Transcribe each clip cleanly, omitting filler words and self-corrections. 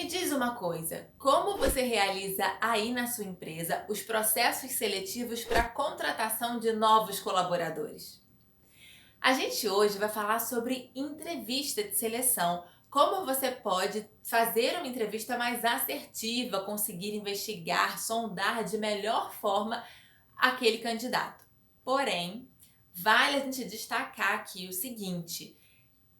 Me diz uma coisa, como você realiza aí na sua empresa os processos seletivos para a contratação de novos colaboradores? A gente hoje vai falar sobre entrevista de seleção. Como você pode fazer uma entrevista mais assertiva, conseguir investigar, sondar de melhor forma aquele candidato. Porém, vale a gente destacar aqui o seguinte: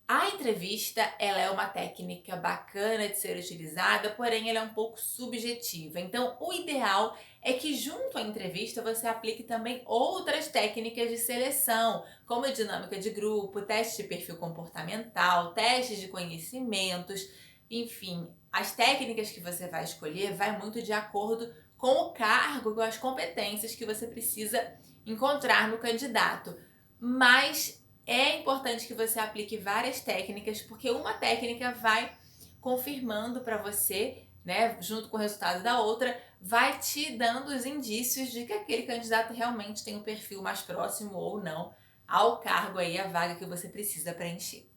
a entrevista, ela é uma técnica bacana de ser utilizada, porém ela é um pouco subjetiva. Então, o ideal é que junto à entrevista você aplique também outras técnicas de seleção, como a dinâmica de grupo, teste de perfil comportamental, testes de conhecimentos, enfim, as técnicas que você vai escolher vai muito de acordo com o cargo, com as competências que você precisa encontrar no candidato. Mas é importante que você aplique várias técnicas, porque uma técnica vai confirmando para você, né, junto com o resultado da outra, vai te dando os indícios de que aquele candidato realmente tem um perfil mais próximo ou não ao cargo aí, a vaga que você precisa preencher.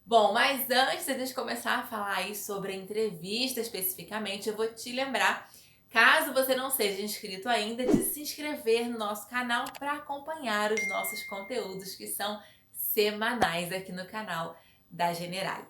Bom, mas antes de a gente começar a falar aí sobre a entrevista especificamente, eu vou te lembrar, caso você não seja inscrito ainda, de se inscrever no nosso canal para acompanhar os nossos conteúdos que são semanais aqui no canal da Generali.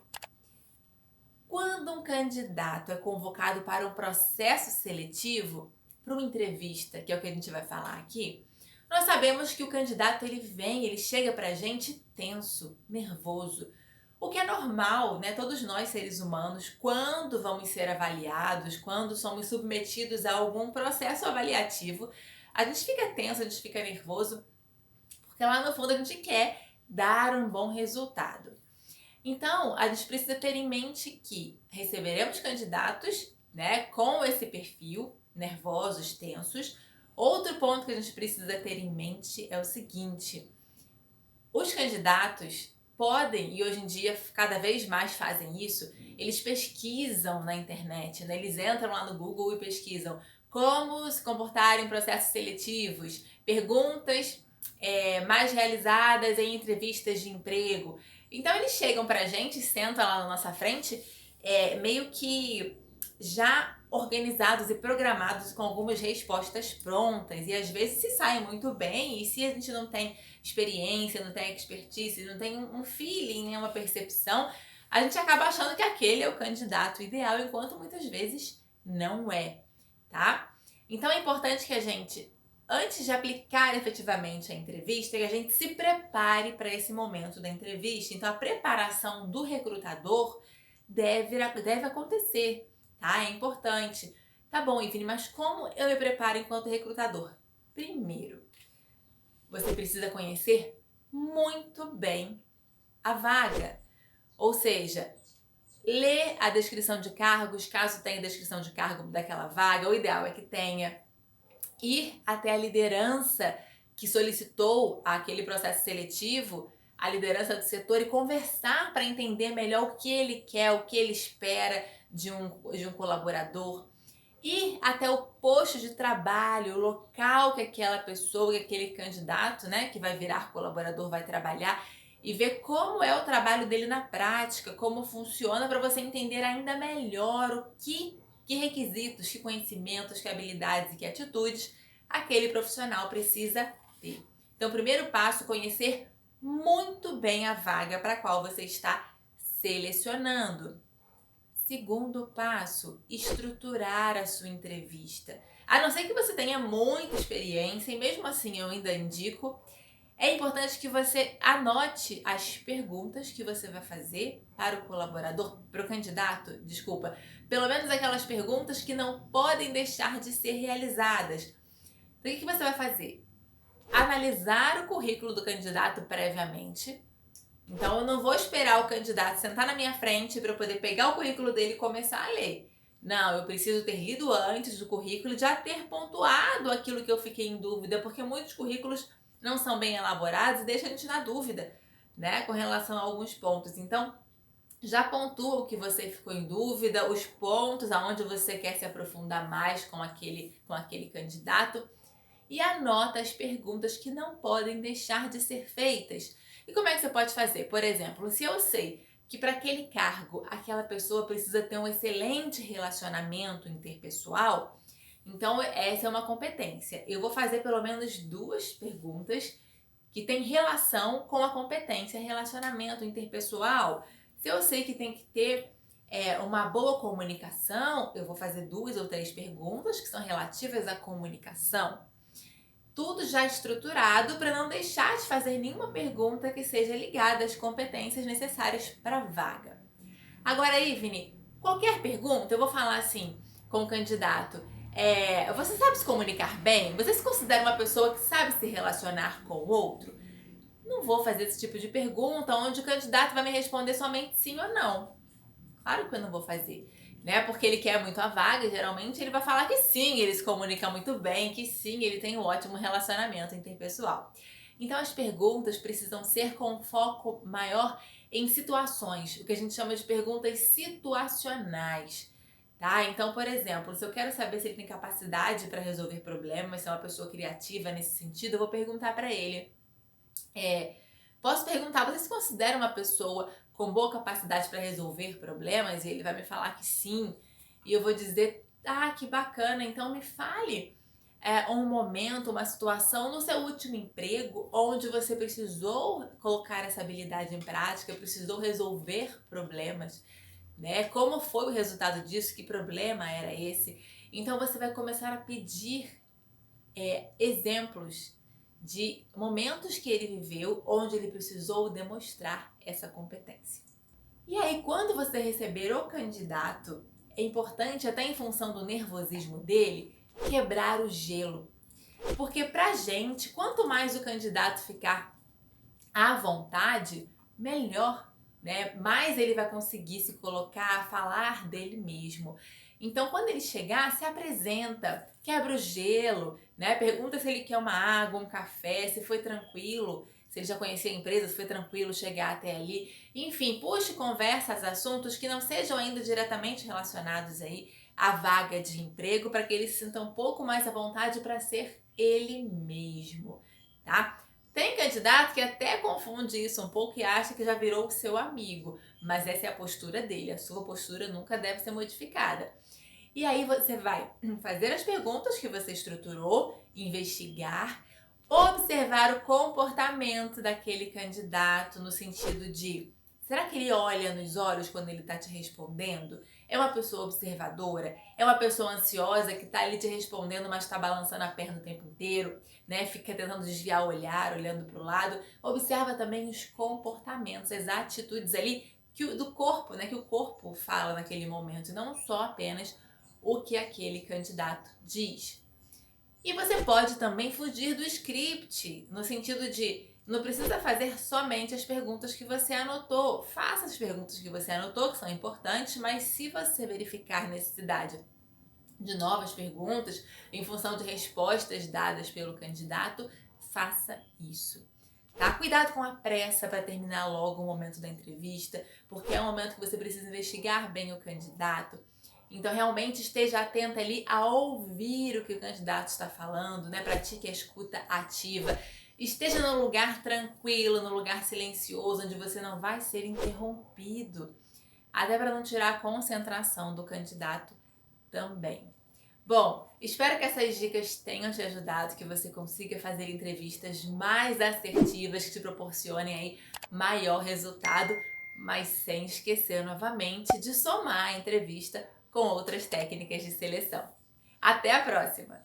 Quando um candidato é convocado para um processo seletivo, para uma entrevista, que é o que a gente vai falar aqui, nós sabemos que o candidato ele chega para a gente tenso, nervoso, o que é normal, né? Todos nós seres humanos, quando vamos ser avaliados, quando somos submetidos a algum processo avaliativo, a gente fica tenso, a gente fica nervoso, porque lá no fundo a gente quer dar um bom resultado. Então, a gente precisa ter em mente que receberemos candidatos, né, com esse perfil, nervosos, tensos. Outro ponto que a gente precisa ter em mente é o seguinte: os candidatos podem, e hoje em dia cada vez mais fazem isso, eles pesquisam na internet, né? Eles entram lá no Google e pesquisam como se comportar em processos seletivos, perguntas mais realizadas em entrevistas de emprego. Então eles chegam pra gente, sentam lá na nossa frente, meio que já organizados e programados com algumas respostas prontas, e às vezes se saem muito bem, e se a gente não tem experiência, não tem expertise, não tem um feeling, né, uma percepção, a gente acaba achando que aquele é o candidato ideal, enquanto muitas vezes não é, tá? Então é importante que a gente, antes de aplicar efetivamente a entrevista, que a gente se prepare para esse momento da entrevista. Então a preparação do recrutador deve acontecer, tá? É importante. Tá bom, Ivine, mas como eu me preparo enquanto recrutador? Primeiro, você precisa conhecer muito bem a vaga. Ou seja, ler a descrição de cargos, caso tenha descrição de cargo daquela vaga, o ideal é que tenha. Ir até a liderança que solicitou aquele processo seletivo, a liderança do setor, e conversar para entender melhor o que ele quer, o que ele espera de um colaborador. Ir até o posto de trabalho, o local que aquela pessoa, que aquele candidato, né, que vai virar colaborador, vai trabalhar, e ver como é o trabalho dele na prática, como funciona, para você entender ainda melhor que requisitos, que conhecimentos, que habilidades e que atitudes aquele profissional precisa ter. Então, primeiro passo, conhecer muito bem a vaga para a qual você está selecionando. Segundo passo, estruturar a sua entrevista. A não ser que você tenha muita experiência, e mesmo assim eu ainda indico, é importante que você anote as perguntas que você vai fazer para o colaborador, para o candidato, desculpa, pelo menos aquelas perguntas que não podem deixar de ser realizadas. Então, o que você vai fazer? Analisar o currículo do candidato previamente. Então, eu não vou esperar o candidato sentar na minha frente para eu poder pegar o currículo dele e começar a ler. Não, eu preciso ter lido antes do currículo e já ter pontuado aquilo que eu fiquei em dúvida, porque muitos currículos não são bem elaborados e deixam a gente na dúvida, né, com relação a alguns pontos. Então, já pontua o que você ficou em dúvida, os pontos aonde você quer se aprofundar mais com aquele candidato, e anota as perguntas que não podem deixar de ser feitas. E como é que você pode fazer? Por exemplo, se eu sei que para aquele cargo aquela pessoa precisa ter um excelente relacionamento interpessoal, então essa é uma competência. Eu vou fazer pelo menos 2 perguntas que têm relação com a competência relacionamento interpessoal. Se eu sei que tem que ter uma boa comunicação, eu vou fazer 2 ou 3 perguntas que são relativas à comunicação. Tudo já estruturado para não deixar de fazer nenhuma pergunta que seja ligada às competências necessárias para a vaga. Agora, Ivne, qualquer pergunta, eu vou falar assim com o candidato. Você sabe se comunicar bem? Você se considera uma pessoa que sabe se relacionar com o outro? Não vou fazer esse tipo de pergunta onde o candidato vai me responder somente sim ou não. Claro que eu não vou fazer, né? Porque ele quer muito a vaga, geralmente ele vai falar que sim, ele se comunica muito bem, que sim, ele tem um ótimo relacionamento interpessoal. Então as perguntas precisam ser com foco maior em situações, o que a gente chama de perguntas situacionais. Tá? Então, por exemplo, se eu quero saber se ele tem capacidade para resolver problemas, se é uma pessoa criativa nesse sentido, eu vou perguntar para ele. Posso perguntar, você se considera uma pessoa com boa capacidade para resolver problemas? E ele vai me falar que sim. E eu vou dizer, que bacana, então me fale um momento, uma situação no seu último emprego onde você precisou colocar essa habilidade em prática, precisou resolver problemas, né? Como foi o resultado disso? Que problema era esse? Então você vai começar a pedir exemplos de momentos que ele viveu onde ele precisou demonstrar essa competência. E aí, quando você receber o candidato, é importante, até em função do nervosismo dele, quebrar o gelo. Porque pra gente, quanto mais o candidato ficar à vontade, melhor, né? Mais ele vai conseguir se colocar, falar dele mesmo. Então, quando ele chegar, se apresenta, quebra o gelo, né? Pergunta se ele quer uma água, um café, se foi tranquilo, se ele já conhecia a empresa, se foi tranquilo chegar até ali. Enfim, puxe conversas, assuntos que não sejam ainda diretamente relacionados aí à vaga de emprego, para que ele se sinta um pouco mais à vontade para ser ele mesmo, tá? Tem candidato que até confunde isso um pouco e acha que já virou o seu amigo, mas essa é a postura dele, a sua postura nunca deve ser modificada. E aí você vai fazer as perguntas que você estruturou, investigar, observar o comportamento daquele candidato no sentido de, será que ele olha nos olhos quando ele está te respondendo? É uma pessoa observadora? É uma pessoa ansiosa que está ali te respondendo, mas está balançando a perna o tempo inteiro, né? Fica tentando desviar o olhar, olhando para o lado. Observa também os comportamentos, as atitudes ali do corpo, né? Que o corpo fala naquele momento, e não só apenas o que aquele candidato diz. E você pode também fugir do script, no sentido de não precisa fazer somente as perguntas que você anotou. Faça as perguntas que você anotou, que são importantes, mas se você verificar necessidade de novas perguntas, em função de respostas dadas pelo candidato, faça isso. Tá? Cuidado com a pressa para terminar logo o momento da entrevista, porque é um momento que você precisa investigar bem o candidato. Então, realmente esteja atenta ali a ouvir o que o candidato está falando, né? Pratique a escuta ativa. Esteja num lugar tranquilo, num lugar silencioso, onde você não vai ser interrompido. Até para não tirar a concentração do candidato também. Bom, espero que essas dicas tenham te ajudado, que você consiga fazer entrevistas mais assertivas, que te proporcionem aí maior resultado, mas sem esquecer novamente de somar a entrevista com outras técnicas de seleção. Até a próxima!